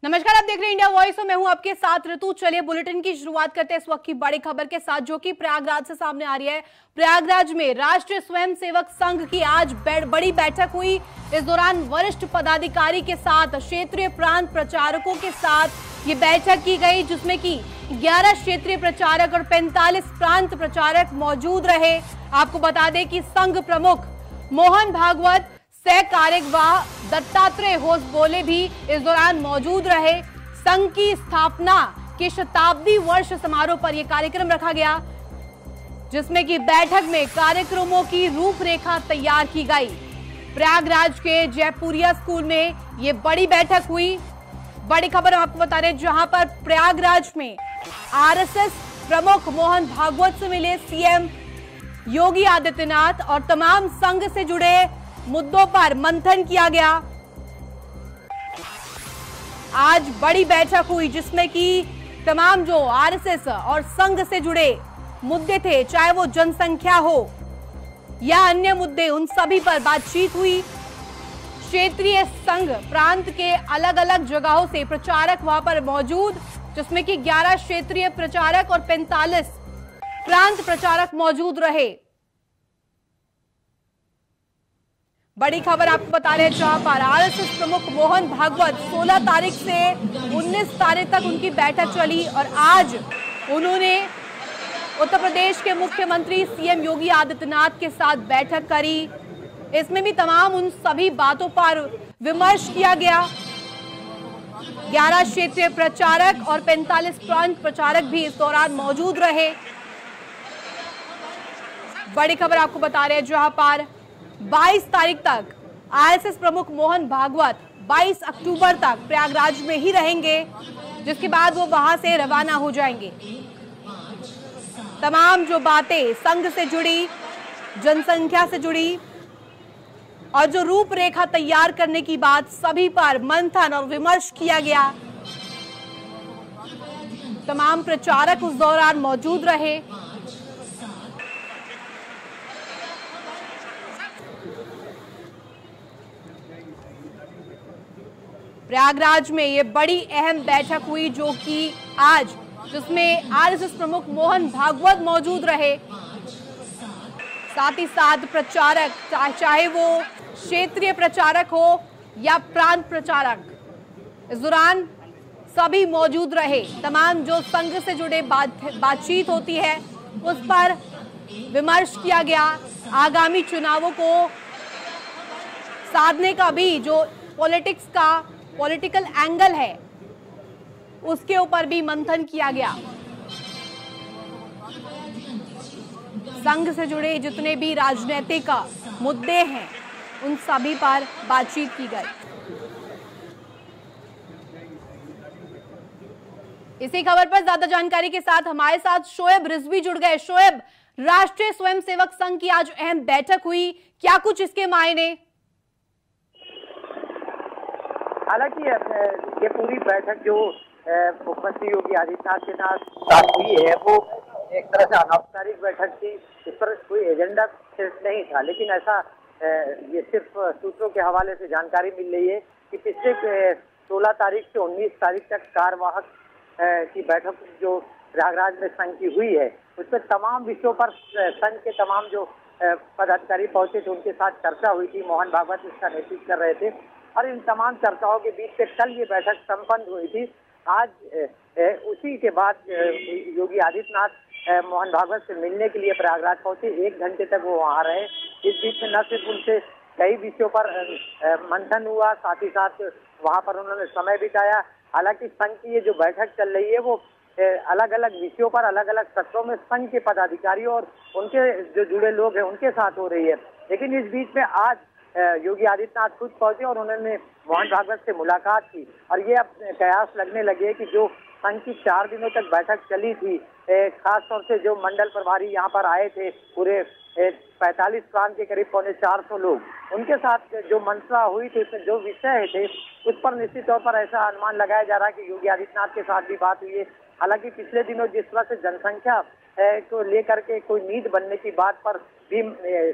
नमस्कार, आप देख रहे हैं इंडिया वॉइस और मैं हूं आपके साथ ऋतु। चलिए बुलेटिन की शुरुआत करते हैं इस वक्त की बड़ी खबर के साथ, जो कि प्रयागराज से सामने आ रही है। प्रयागराज में राष्ट्रीय स्वयंसेवक संघ की आज बड़ी बैठक हुई। इस दौरान वरिष्ठ पदाधिकारी के साथ क्षेत्रीय प्रांत प्रचारकों के साथ ये बैठक की गई, जिसमें कि 11 क्षेत्रीय प्रचारक और 45 प्रांत प्रचारक मौजूद रहे। आपको बता दें कि संघ प्रमुख मोहन भागवत, सह कार्यवाह दत्तात्रेय होसबोले भी इस दौरान मौजूद रहे। संघ की स्थापना के शताब्दी वर्ष समारोह पर यह कार्यक्रम रखा गया, जिसमें कि बैठक में कार्यक्रमों की रूपरेखा तैयार की गई। प्रयागराज के जयपुरिया स्कूल में यह बड़ी बैठक हुई। बड़ी खबर हम आपको बता रहे हैं, जहां पर प्रयागराज में आरएसएस प्रमुख मोहन भागवत से मिले सीएम योगी आदित्यनाथ और तमाम संघ से जुड़े मुद्दों पर मंथन किया गया। आज बड़ी बैठक हुई, जिसमें कि तमाम जो आरएसएस और संघ से जुड़े मुद्दे थे, चाहे वो जनसंख्या हो या अन्य मुद्दे, उन सभी पर बातचीत हुई। क्षेत्रीय संघ प्रांत के अलग अलग जगहों से प्रचारक वहां पर मौजूद, जिसमें कि 11 क्षेत्रीय प्रचारक और 45 प्रांत प्रचारक मौजूद रहे। बड़ी खबर आपको बता रहे हैं, जहां पर आरएसएस प्रमुख मोहन भागवत 16 तारीख से 19 तारीख तक उनकी बैठक चली और आज उन्होंने उत्तर प्रदेश के मुख्यमंत्री सीएम योगी आदित्यनाथ के साथ बैठक करी। इसमें भी तमाम उन सभी बातों पर विमर्श किया गया। 11 क्षेत्रीय प्रचारक और 45 प्रांत प्रचारक भी इस दौरान मौजूद रहे। बड़ी खबर आपको बता रहे हैं, जहां पर 22 तारीख तक आरएसएस प्रमुख मोहन भागवत 22 अक्टूबर तक प्रयागराज में ही रहेंगे, जिसके बाद वो वहां से रवाना हो जाएंगे। तमाम जो बातें संघ से जुड़ी, जनसंख्या से जुड़ी और जो रूपरेखा तैयार करने की बात, सभी पर मंथन और विमर्श किया गया। तमाम प्रचारक उस दौरान मौजूद रहे। प्रयागराज में ये बड़ी अहम बैठक हुई, जो कि आज, जिसमें आरएसएस प्रमुख मोहन भागवत मौजूद रहे, साथ ही साथ प्रचारक, चाहे वो क्षेत्रीय प्रचारक हो या प्रांत प्रचारक, इस दौरान सभी मौजूद रहे। तमाम जो संघ से जुड़े बातचीत होती है, उस पर विमर्श किया गया। आगामी चुनावों को साधने का भी जो पॉलिटिकल एंगल है, उसके ऊपर भी मंथन किया गया। संघ से जुड़े जितने भी राजनीतिक मुद्दे हैं, उन सभी पर बातचीत की गई। इसी खबर पर ज्यादा जानकारी के साथ हमारे साथ शोएब रिजवी जुड़ गए। शोएब, राष्ट्रीय स्वयंसेवक संघ की आज अहम बैठक हुई, क्या कुछ इसके मायने? हालांकि ये पूरी बैठक जो मुख्यमंत्री योगी आदित्यनाथ के साथ हुई है, वो एक तरह से अनौपचारिक बैठक थी। इस पर कोई एजेंडा सिर्फ नहीं था, लेकिन ऐसा ये सिर्फ सूत्रों के हवाले से जानकारी मिल रही है कि पिछले 16 तारीख से 19 तारीख तक कार्यवाहक की बैठक जो प्रयागराज में संघ की हुई है, उसमें तमाम विषयों पर संघ के तमाम जो पदाधिकारी पहुंचे थे, उनके साथ चर्चा हुई थी। मोहन भागवत इसका नेतृत्व कर रहे थे और इन तमाम चर्चाओं के बीच से कल ये बैठक संपन्न हुई थी। आज उसी के बाद योगी आदित्यनाथ मोहन भागवत से मिलने के लिए प्रयागराज पहुंचे। 1 घंटे तक वो वहां रहे। इस बीच में न सिर्फ उनसे कई विषयों पर मंथन हुआ, साथ ही साथ वहां पर उन्होंने समय बिताया। हालांकि संघ की ये जो बैठक चल रही है, वो अलग अलग विषयों पर अलग अलग सत्रों में संघ के पदाधिकारियों और उनके जो जुड़े लोग हैं, उनके साथ हो रही है। लेकिन इस बीच में आज योगी आदित्यनाथ खुद पहुंचे और उन्होंने मोहन भागवत से मुलाकात की और ये अब कयास लगने लगे कि जो संघ की 4 दिनों तक बैठक चली थी, खास तौर से जो मंडल प्रभारी यहाँ पर आए थे, पूरे 45 प्रांत के करीब 450 लोग, उनके साथ जो मंत्रणा हुई थी, उसमें जो विषय थे, उस पर निश्चित तौर पर ऐसा अनुमान लगाया जा रहा है कि योगी आदित्यनाथ के साथ भी बात हुई है। हालांकि पिछले दिनों जिस तरह से जनसंख्या को लेकर के कोई नीति बनने की बात पर भी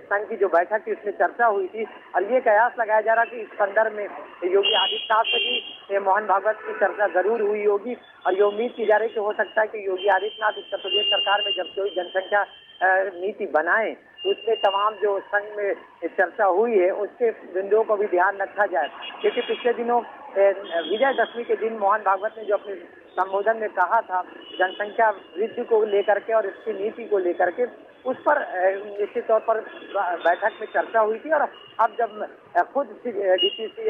संघ की जो बैठक थी उसमें चर्चा हुई थी। और ये कयास लगाया जा रहा कि इस संदर्भ में योगी आदित्यनाथ से भी मोहन भागवत की चर्चा जरूर हुई होगी। और ये उम्मीद की जा रही कि हो सकता है कि योगी आदित्यनाथ उत्तर प्रदेश सरकार में जब कोई जनसंख्या नीति बनाए तो उसमें तमाम जो संघ में चर्चा हुई है उसके बिंदुओं को भी ध्यान रखा जाए। क्योंकि पिछले दिनों विजयदशमी के दिन मोहन भागवत ने जो अपने संबोधन में कहा था जनसंख्या वृद्धि को लेकर के और इसकी नीति को लेकर के, उस पर निश्चित तौर पर बैठक में चर्चा हुई थी। और अब जब खुद डीसीसी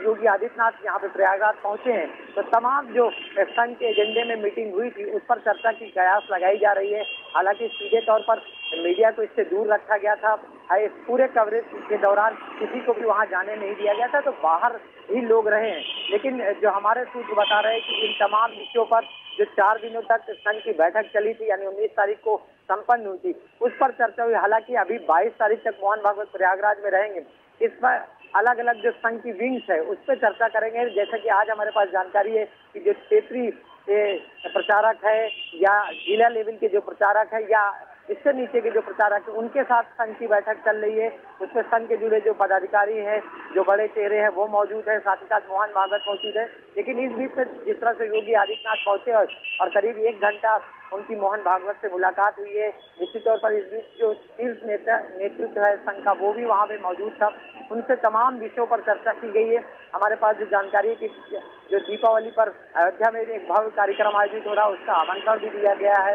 योगी आदित्यनाथ यहाँ पे प्रयागराज पहुंचे हैं तो तमाम जो संघ के एजेंडे में मीटिंग हुई थी उस पर चर्चा की कयास लगाई जा रही है। हालांकि सीधे तौर पर मीडिया को इससे दूर रखा गया था। इस पूरे कवरेज के दौरान किसी को भी वहां जाने नहीं दिया गया था, तो बाहर ही लोग रहे हैं। लेकिन जो हमारे सूत्र बता रहे हैं कि इन तमाम विषयों पर जो 4 दिनों तक संघ की बैठक चली थी, यानी 19 तारीख को संपन्न हुई थी, उस पर चर्चा हुई। हालांकि अभी 22 तारीख तक मोहन भागवत प्रयागराज में रहेंगे। इस पर अलग अलग जो संघ की विंग्स है उस पर चर्चा करेंगे। जैसे कि आज हमारे पास जानकारी है कि जो क्षेत्रीय प्रचारक है या जिला लेवल के जो प्रचारक है या इससे नीचे के जो प्रचारक है उनके साथ संघ की बैठक चल रही है। उसमें संघ के जुड़े जो पदाधिकारी हैं, जो बड़े चेहरे हैं वो मौजूद है, साथ ही साथ मोहन भागवत मौजूद है। लेकिन इस बीच में जिस तरह से योगी आदित्यनाथ पहुंचे और करीब 1 घंटा उनकी मोहन भागवत से मुलाकात हुई है। निश्चित तौर पर इस बीच जो शीर्ष नेतृत्व है संघ का वो भी वहाँ पे मौजूद था। उनसे तमाम विषयों पर चर्चा की गई है। हमारे पास जो जानकारी है कि जो दीपावली पर अयोध्या में एक भव्य कार्यक्रम आयोजित हो रहा है उसका आमंत्रण भी दिया गया है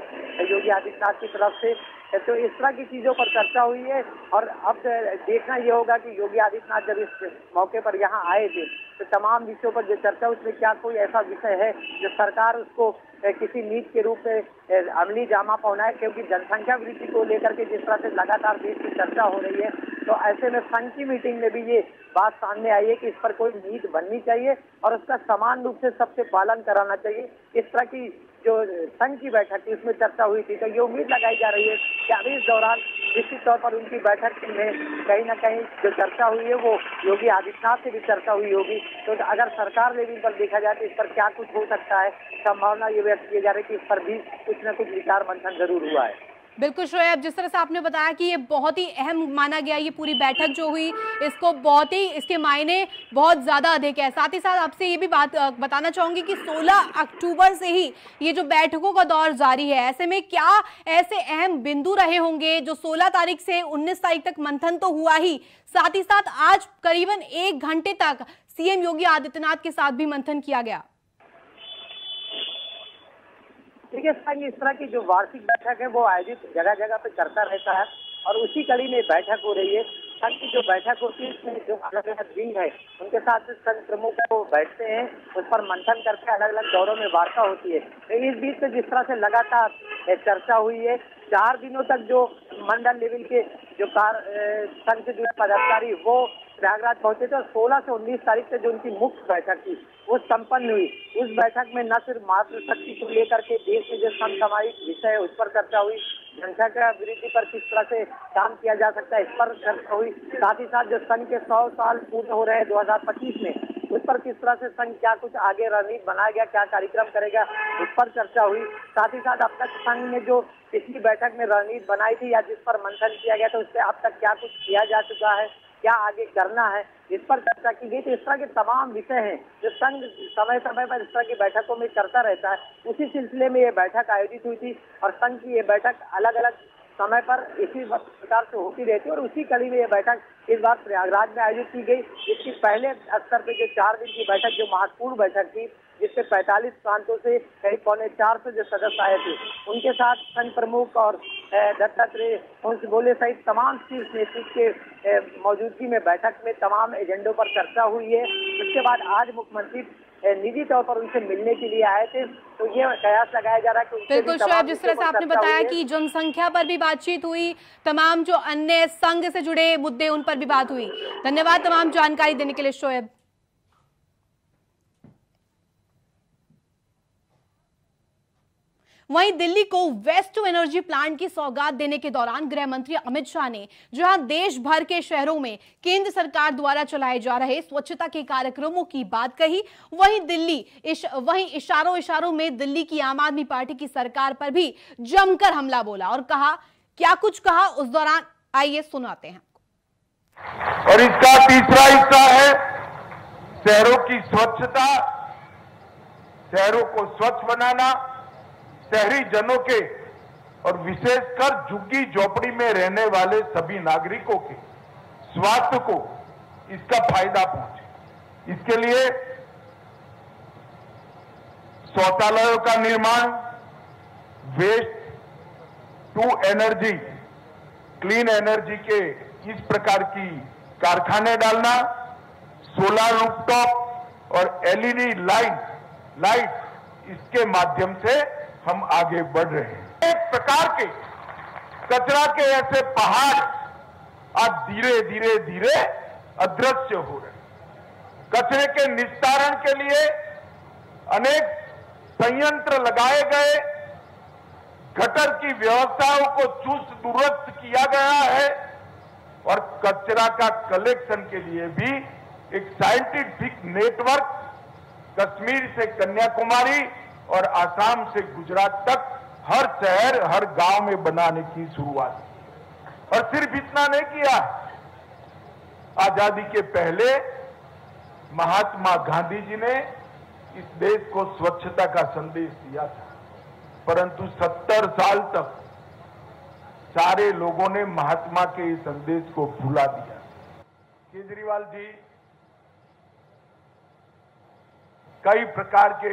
योगी आदित्यनाथ की तरफ से। तो इस तरह की चीजों पर चर्चा हुई है। और अब देखना ये होगा कि योगी आदित्यनाथ जब इस मौके पर यहाँ आए थे तो तमाम विषयों पर जो चर्चा उसमें क्या कोई ऐसा विषय है जो सरकार उसको किसी नीति के रूप में अमली जामा पहनाए। क्योंकि जनसंख्या वृद्धि को लेकर के जिस तरह से लगातार देश की चर्चा हो रही है तो ऐसे में संघ की मीटिंग में भी ये बात सामने आई है कि इस पर कोई नीति बननी चाहिए और उसका समान रूप से सबसे पालन कराना चाहिए। इस तरह की जो संघ की बैठक थी उसमें चर्चा हुई थी। तो ये उम्मीद लगाई जा रही है कि अभी इस दौरान निश्चित तौर पर उनकी बैठक में कहीं ना कहीं जो चर्चा हुई है वो योगी आदित्यनाथ से भी चर्चा हुई होगी। तो अगर सरकार लेवल पर देखा जाए तो इस पर क्या कुछ हो सकता है, संभावना ये व्यक्त की जा रही है कि इस पर भी कुछ न कुछ विचार मंथन जरूर हुआ है। बिल्कुल शोएब, जिस तरह से आपने बताया कि ये बहुत ही अहम माना गया, ये पूरी बैठक जो हुई इसको बहुत ही इसके मायने बहुत ज्यादा अधिक है। साथ ही साथ आपसे ये भी बात बताना चाहूंगी कि 16 अक्टूबर से ही ये जो बैठकों का दौर जारी है, ऐसे में क्या ऐसे अहम बिंदु रहे होंगे जो 16 तारीख से 19 तारीख तक मंथन तो हुआ ही, साथ ही साथ आज करीबन 1 घंटे तक सीएम योगी आदित्यनाथ के साथ भी मंथन किया गया। देखिए संघ इस तरह की जो वार्षिक बैठक है वो आयोजित जगह जगह पे करता रहता है और उसी कड़ी में बैठक हो रही है। संघ की जो बैठक होती है इसमें जो अलग अलग विंग है उनके साथ संघ प्रमुख को बैठते हैं, उस पर मंथन करके अलग अलग दौरों में वार्ता होती है। तो इस बीच में जिस तरह से लगातार चर्चा हुई है, 4 दिनों तक जो मंडल लेवल के जो संघ से जुड़े पदाधिकारी वो प्रयागराज पहुंचे थे और 16 से 19 तारीख से जो उनकी मुख्य बैठक थी वो संपन्न हुई। उस बैठक में न सिर्फ मातृशक्ति को लेकर के देश में जो समसामयिक विषय है उस पर चर्चा हुई, जनसंख्या वृद्धि पर किस तरह से काम किया जा सकता है इस पर चर्चा हुई, साथ ही साथ जो संघ के 100 साल पूर्ण हो रहे हैं 2025 में उस पर किस तरह से संघ क्या कुछ आगे रणनीति बनाया गया, क्या कार्यक्रम करेगा उस पर चर्चा हुई। साथ ही साथ अब तक संघ ने जो पिछली बैठक में रणनीति बनाई थी या जिस पर मंथन किया गया था उस पर अब तक क्या कुछ किया जा चुका है, क्या आगे करना है, इस पर चर्चा की गई। तो इस तरह के तमाम विषय हैं जो संघ समय समय पर इस तरह की बैठकों में करता रहता है। उसी सिलसिले में ये बैठक आयोजित हुई थी और संघ की ये बैठक अलग अलग समय पर इसी प्रकार से होती रहती है और उसी कड़ी में ये बैठक इस बार प्रयागराज में आयोजित की गई। इसकी पहले स्तर पे जो 4 दिन की बैठक जो महत्वपूर्ण बैठक थी जिससे 45 प्रांतों से करीब 325 जो सदस्य आए थे उनके साथ संघ प्रमुख और दत्तात्रेय बोले सहित तमाम शीर्ष नेतृत्व के मौजूदगी में बैठक में तमाम एजेंडों पर चर्चा हुई है। उसके बाद आज मुख्यमंत्री निजी तौर पर उनसे मिलने के लिए आए थे। तो ये कयास लगाया जा रहा है कि बिल्कुल शोएब, जिस तरह से आपने बताया कि जनसंख्या पर भी बातचीत हुई, तमाम जो अन्य संघ से जुड़े मुद्दे उन पर भी बात हुई। धन्यवाद तमाम जानकारी देने के लिए शोएब। वहीं दिल्ली को वेस्ट टू एनर्जी प्लांट की सौगात देने के दौरान गृह मंत्री अमित शाह ने जहां देश भर के शहरों में केंद्र सरकार द्वारा चलाए जा रहे स्वच्छता के कार्यक्रमों की बात कही, वहीं इशारों में दिल्ली की आम आदमी पार्टी की सरकार पर भी जमकर हमला बोला और कहा, क्या कुछ कहा उस दौरान, आइए सुनाते हैं। और इसका तीसरा हिस्सा है शहरों की स्वच्छता, शहरों को स्वच्छ बनाना, शहरी जनों के और विशेषकर झुग्गी झोपड़ी में रहने वाले सभी नागरिकों के स्वास्थ्य को इसका फायदा पहुंचे। इसके लिए शौचालयों का निर्माण, waste to energy, clean energy के इस प्रकार की कारखाने डालना, सोलर रूफटॉप और एलईडी लाइट इसके माध्यम से हम आगे बढ़ रहे हैं। एक प्रकार के कचरा के ऐसे पहाड़ आज धीरे धीरे अदृश्य हो रहे हैं। कचरे के निस्तारण के लिए अनेक संयंत्र लगाए गए, गटर की व्यवस्थाओं को चुस्त दुरुस्त किया गया है और कचरा का कलेक्शन के लिए भी एक साइंटिफिक नेटवर्क कश्मीर से कन्याकुमारी और आसाम से गुजरात तक हर शहर हर गांव में बनाने की शुरुआत की। और सिर्फ इतना नहीं किया, आजादी के पहले महात्मा गांधी जी ने इस देश को स्वच्छता का संदेश दिया था, परंतु 70 साल तक सारे लोगों ने महात्मा के इस संदेश को भुला दिया। केजरीवाल जी कई प्रकार के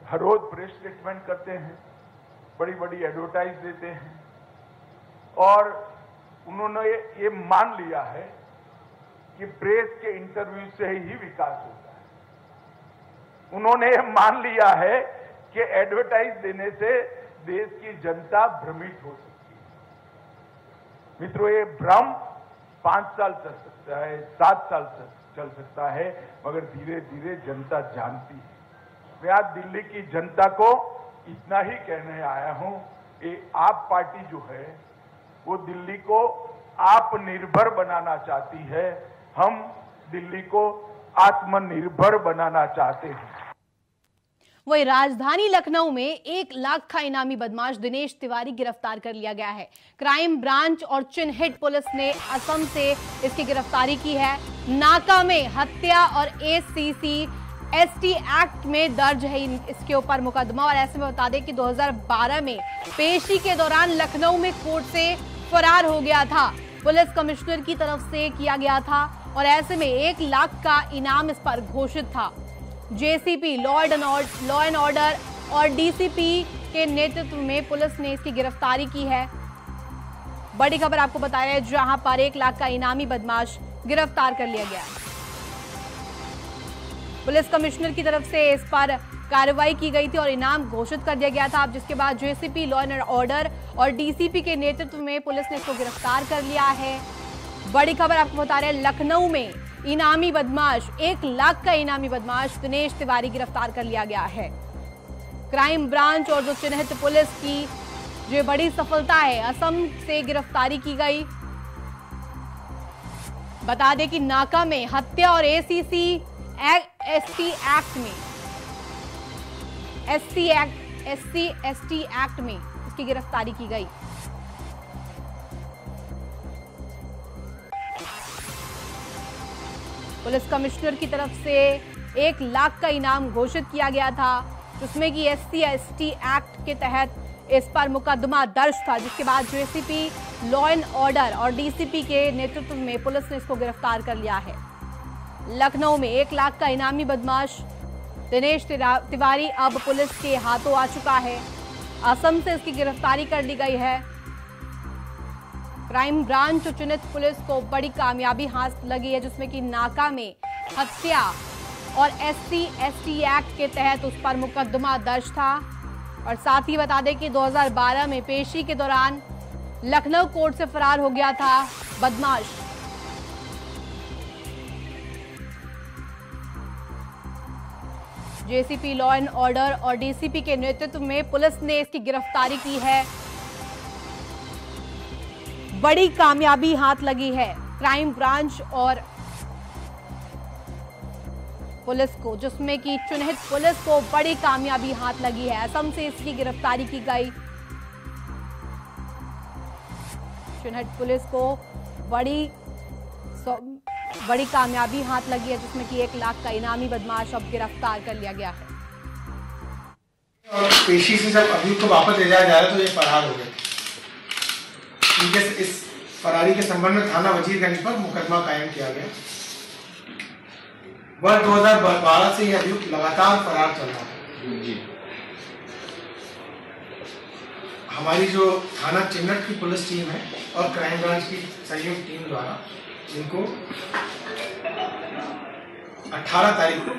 हर रोज प्रेस स्टेटमेंट करते हैं, बड़ी बड़ी एडवर्टाइज देते हैं और उन्होंने ये मान लिया है कि प्रेस के इंटरव्यू से ही विकास होता है। उन्होंने ये मान लिया है कि एडवर्टाइज देने से देश की जनता भ्रमित हो सकती है। मित्रों, ये भ्रम 5 साल चल सकता है, 7 साल चल सकता है, मगर धीरे धीरे जनता जानती है। मैं आज दिल्ली की जनता को इतना ही कहने आया हूं, ये आप पार्टी जो है वो दिल्ली को आत्मनिर्भर बनाना चाहती है, हम दिल्ली को आत्मनिर्भर बनाना चाहते हैं। वही राजधानी लखनऊ में 1 लाख का इनामी बदमाश दिनेश तिवारी गिरफ्तार कर लिया गया है। क्राइम ब्रांच और चिन्हित पुलिस ने असम से इसकी गिरफ्तारी की है। नाका में हत्या और SC/ST एक्ट में दर्ज है इसके ऊपर मुकदमा। और ऐसे में बता दें कि 2012 में पेशी के दौरान लखनऊ में कोर्ट से फरार हो गया था, पुलिस कमिश्नर की तरफ से किया गया था और ऐसे में 1 लाख का इनाम इस पर घोषित था। JCP लॉ एंड ऑर्डर और DCP के नेतृत्व में पुलिस ने इसकी गिरफ्तारी की है। बड़ी खबर आपको बता रहे हैं, जहां पर 1 लाख का इनामी बदमाश गिरफ्तार कर लिया गया। पुलिस कमिश्नर की तरफ से इस पर कार्रवाई की गई थी और इनाम घोषित कर दिया गया था। अब जिसके बाद JCP लॉ एंड ऑर्डर और DCP के नेतृत्व में पुलिस ने इसको गिरफ्तार कर लिया है। बड़ी खबर आपको बता रहे हैं, लखनऊ में इनामी बदमाश 1 लाख का इनामी बदमाश दिनेश तिवारी गिरफ्तार कर लिया गया है। क्राइम ब्रांच और जो चिन्हित पुलिस की जो बड़ी सफलता है, असम से गिरफ्तारी की गई। बता दें कि नाका में हत्या और SC/ST एक्ट में SC/ST एक्ट में इसकी गिरफ्तारी की गई। पुलिस कमिश्नर की तरफ से 1 लाख का इनाम घोषित किया गया था, जिसमें कि SC/ST एक्ट के तहत इस पर मुकदमा दर्ज था। जिसके बाद JCP लॉ एंड ऑर्डर और DCP के नेतृत्व में पुलिस ने इसको गिरफ्तार कर लिया है। लखनऊ में 1 लाख का इनामी बदमाश दिनेश तिवारी अब पुलिस के हाथों आ चुका है। असम से इसकी गिरफ्तारी कर ली गई है। क्राइम ब्रांच और चिन्हित पुलिस को बड़ी कामयाबी हासिल लगी है, जिसमें कि नाका में हत्या और SC/ST एक्ट के तहत उस पर मुकदमा दर्ज था। और साथ ही बता दें कि 2012 में पेशी के दौरान लखनऊ कोर्ट से फरार हो गया था बदमाश। जेसीपी लॉ एंड ऑर्डर और डीसीपी के नेतृत्व में पुलिस ने इसकी गिरफ्तारी की है। बड़ी कामयाबी हाथ लगी है क्राइम ब्रांच और पुलिस को, जिसमें कि चिन्हित पुलिस को बड़ी कामयाबी हाथ लगी है। असम से इसकी गिरफ्तारी की गई। चिन्हित पुलिस को बड़ी कामयाबी हाथ लगी है, जिसमें कि 1 लाख का इनामी बदमाश अब गिरफ्तार कर लिया गया है। और पेशी से जब अभियुक्त को वापस ले जाया जा रहा है तो ये फरार हो गए। इस फरारी के संबंध में थाना वजीरगंज पर मुकदमा कायम किया गया। वर्ष 2012 से यह अभियुक्त लगातार फरार चल रहा है। हमारी जो थाना चिन्नट की पुलिस टीम है और क्राइम ब्रांच की संयुक्त टीम द्वारा इनको 18 तारीख को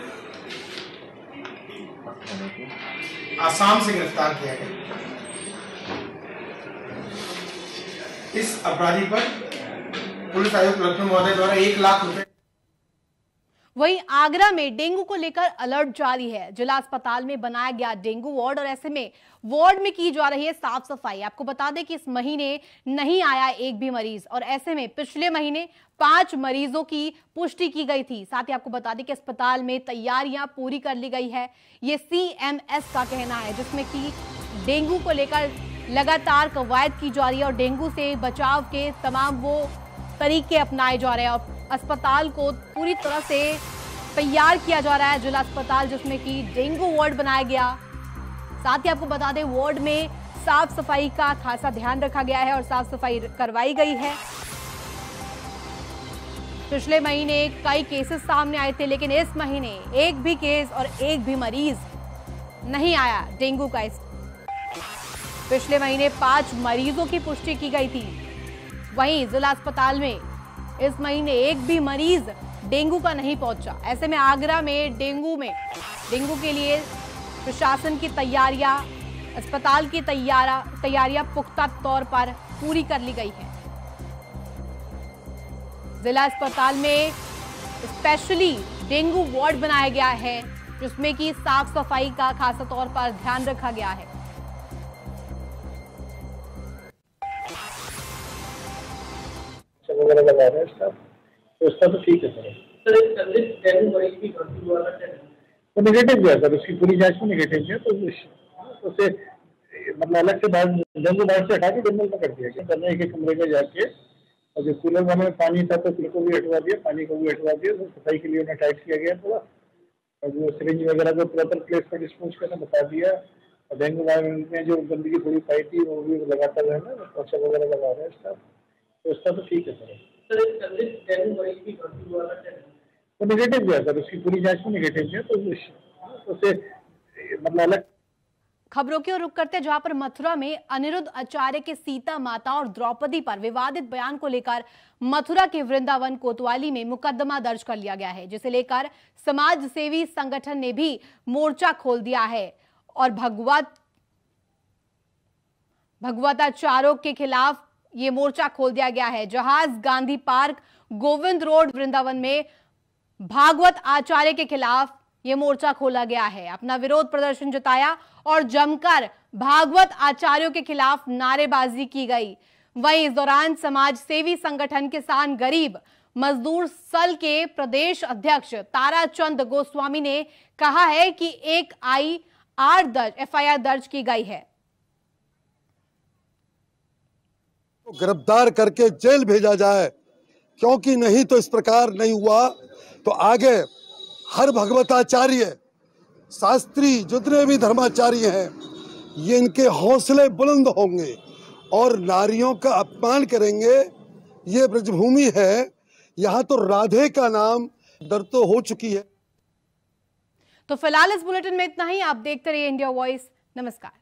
आसाम से गिरफ्तार किया गया। इस अपराधी पर पुलिस आयुक्त लखनऊ महोदय द्वारा 1 लाख रुपए। वहीं आगरा में डेंगू को लेकर अलर्ट जारी है। जिला अस्पताल में बनाया गया डेंगू वार्ड और ऐसे में वार्ड में की जा रही है साफ सफाई। आपको बता दें कि इस महीने नहीं आया एक भी मरीज और ऐसे में पिछले महीने 5 मरीजों की पुष्टि की गई थी। साथ ही आपको बता दें कि अस्पताल में तैयारियां पूरी कर ली गई है। ये CMS का कहना है, जिसमें कि डेंगू को लेकर लगातार कवायद की जा रही है और डेंगू से बचाव के तमाम वो तरीके अपनाए जा रहे हैं और अस्पताल को पूरी तरह से तैयार किया जा रहा है। जिला अस्पताल जिसमें कि डेंगू वार्ड बनाया गया। साथ ही आपको बता दें वार्ड में साफ सफाई का खासा ध्यान रखा गया है और साफ सफाई करवाई गई है। पिछले महीने कई केसेस सामने आए थे, लेकिन इस महीने एक भी केस और एक भी मरीज नहीं आया डेंगू का। पिछले महीने 5 मरीजों की पुष्टि की गई थी। वहीं जिला अस्पताल में इस महीने एक भी मरीज डेंगू का नहीं पहुंचा। ऐसे में आगरा में डेंगू के लिए प्रशासन की तैयारियां, अस्पताल की तैयारियां पुख्ता तौर पर पूरी कर ली गई है। जिला अस्पताल में स्पेशली डेंगू वार्ड बनाया गया है, जिसमें कि साफ सफाई का खासा तौर पर ध्यान रखा गया है। वगैरह लगा रहे हैं स्टाफ, तो उसका तो ठीक है सर। तो नेगेटिव है सर, उसकी पूरी जांच में नेगेटिव है। तो उसे मतलब अलग से बाहर डेंगू बाहर से हटा के जनरल में कर दिया गया। करने के कमरे में जाके और जो कूलर में पानी था तो कूलर को भी हटवा दिया, पानी को भी हटवा दिया। तो सफाई के लिए उन्हें टाइट किया गया थोड़ा, और जो सिरिंज वगैरह को प्रॉपर प्लेस पर डिस्पोज करना बता दिया। और डेंगू में जो गंदगी थोड़ी पाई थी वो भी लगातार है ना, पोछा वगैरह लगा रहे हैं स्टाफ, तो उसका तो ठीक है सर। तो नेगेटिव है सर, उसकी पूरी जांच में नेगेटिव है। तो उसे मतलब अलग। खबरों की ओर रुख करते जहां पर मथुरा में अनिरुद्ध आचार्य के सीता माता और द्रौपदी पर विवादित बयान को लेकर मथुरा के वृंदावन कोतवाली में मुकदमा दर्ज कर लिया गया है, जिसे लेकर समाज सेवी संगठन ने भी मोर्चा खोल दिया है और भगवताचार्यों के खिलाफ ये मोर्चा खोल दिया गया है। जहाज गांधी पार्क, गोविंद रोड, वृंदावन में भागवत आचार्य के खिलाफ ये मोर्चा खोला गया है। अपना विरोध प्रदर्शन जताया और जमकर भागवत आचार्यों के खिलाफ नारेबाजी की गई। वहीं इस दौरान समाज सेवी संगठन किसान गरीब मजदूर सल के प्रदेश अध्यक्ष ताराचंद गोस्वामी ने कहा है कि एक FIR दर्ज की गई है। गिरफ्तार करके जेल भेजा जाए, क्योंकि नहीं तो इस प्रकार नहीं हुआ तो आगे हर भगवताचार्य, शास्त्री, जितने भी धर्माचार्य हैं, ये इनके हौसले बुलंद होंगे और नारियों का अपमान करेंगे। ये ब्रजभूमि है, यहाँ तो राधे का नाम दर तो हो चुकी है। तो फिलहाल इस बुलेटिन में इतना ही। आप देखते रहिए इंडिया वॉइस। नमस्कार।